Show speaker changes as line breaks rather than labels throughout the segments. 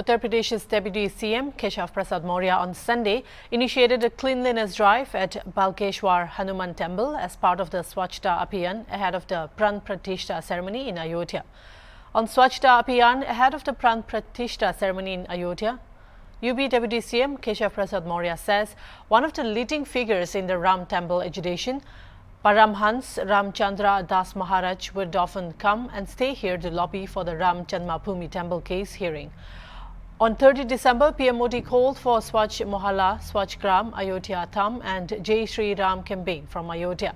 Uttar Pradesh's Deputy CM Keshav Prasad Maurya on Sunday initiated a cleanliness drive at Balkeshwar Hanuman Temple as part of the Swachhta Abhiyan ahead of the Pran Pratishtha ceremony in Ayodhya. On Swachhta Abhiyan ahead of the Pran Pratishtha ceremony in Ayodhya, UP Deputy CM Keshav Prasad Maurya says one of the leading figures in the Ram Temple agitation, Paramhans Ramchandra Das Maharaj, would often come and stay here to lobby for the Ram Janmabhoomi Temple case hearing. On 30 December, PM Modi called for Swachh Mohalla, Swachh Gram, Ayodhya Tham and Jai Shri Ram campaign from Ayodhya.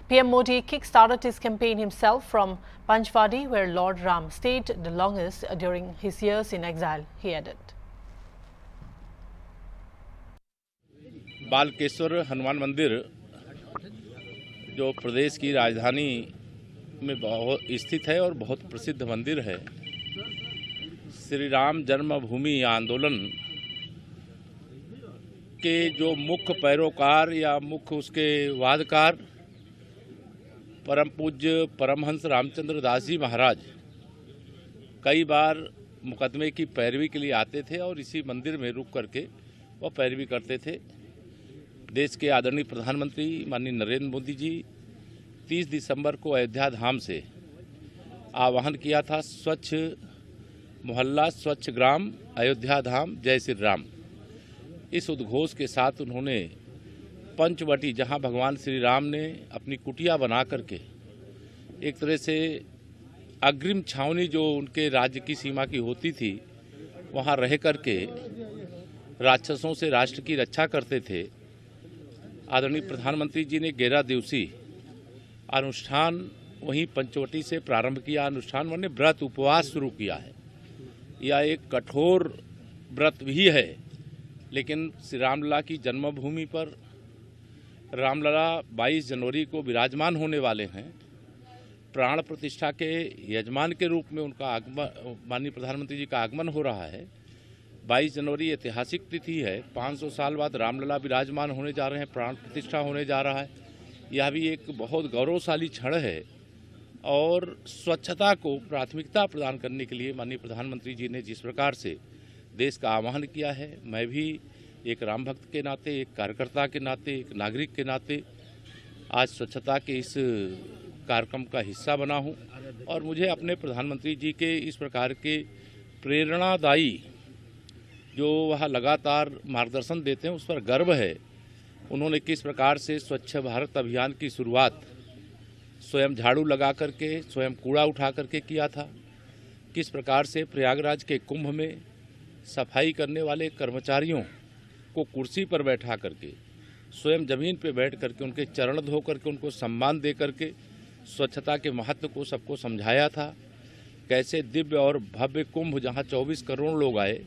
PM Modi kick-started his campaign himself from Panchwadi, where Lord Ram stayed the longest during his years in exile, he added.
Balkeshwar Hanuman मंदिर जो प्रदेश की राजधानी में बहुत स्थित है और बहुत प्रसिद्ध मंदिर है, श्री राम जन्मभूमि आंदोलन के जो मुख्य पैरोकार या मुख्य उसके वादकार परम पूज्य परमहंस रामचंद्र दास जी महाराज कई बार मुकदमे की पैरवी के लिए आते थे और इसी मंदिर में रुक करके वह पैरवी करते थे। देश के आदरणीय प्रधानमंत्री माननीय नरेंद्र मोदी जी 30 दिसंबर को अयोध्या धाम से आह्वान किया था, स्वच्छ मोहल्ला स्वच्छ ग्राम अयोध्या धाम जय श्री राम। इस उद्घोष के साथ उन्होंने पंचवटी, जहां भगवान श्री राम ने अपनी कुटिया बना करके एक तरह से अग्रिम छावनी जो उनके राज्य की सीमा की होती थी, वहां रह करके राक्षसों से राष्ट्र की रक्षा करते थे। आदरणीय प्रधानमंत्री जी ने 11 दिवसीय अनुष्ठान वहीं पंचवटी से प्रारंभ किया। अनुष्ठान माने व्रत उपवास शुरू किया है। यह एक कठोर व्रत भी है, लेकिन श्री रामलला की जन्मभूमि पर रामलला 22 जनवरी को विराजमान होने वाले हैं। प्राण प्रतिष्ठा के यजमान के रूप में उनका आगमन, माननीय प्रधानमंत्री जी का आगमन हो रहा है। 22 जनवरी ऐतिहासिक तिथि है। 500 साल बाद रामलला विराजमान होने जा रहे हैं, प्राण प्रतिष्ठा होने जा रहा है। यह भी एक बहुत गौरवशाली क्षण है और स्वच्छता को प्राथमिकता प्रदान करने के लिए माननीय प्रधानमंत्री जी ने जिस प्रकार से देश का आह्वान किया है, मैं भी एक राम भक्त के नाते, एक कार्यकर्ता के नाते, एक नागरिक के नाते आज स्वच्छता के इस कार्यक्रम का हिस्सा बना हूं और मुझे अपने प्रधानमंत्री जी के इस प्रकार के प्रेरणादायी जो वह लगातार मार्गदर्शन देते हैं उस पर गर्व है। उन्होंने किस प्रकार से स्वच्छ भारत अभियान की शुरुआत स्वयं झाड़ू लगा करके, स्वयं कूड़ा उठा करके किया था, किस प्रकार से प्रयागराज के कुंभ में सफाई करने वाले कर्मचारियों को कुर्सी पर बैठा करके, स्वयं जमीन पर बैठ करके उनके चरण धो करके उनको सम्मान दे करके स्वच्छता के महत्व को सबको समझाया था। कैसे दिव्य और भव्य कुंभ जहां 24 करोड़ लोग आए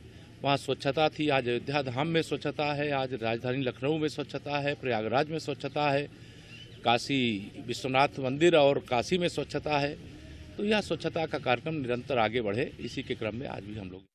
वहाँ स्वच्छता थी। आज अयोध्या धाम में स्वच्छता है, आज राजधानी लखनऊ में स्वच्छता है, प्रयागराज में स्वच्छता है, काशी विश्वनाथ मंदिर और काशी में स्वच्छता है। तो यह स्वच्छता का कार्यक्रम निरंतर आगे बढ़े, इसी के क्रम में आज भी हम लोग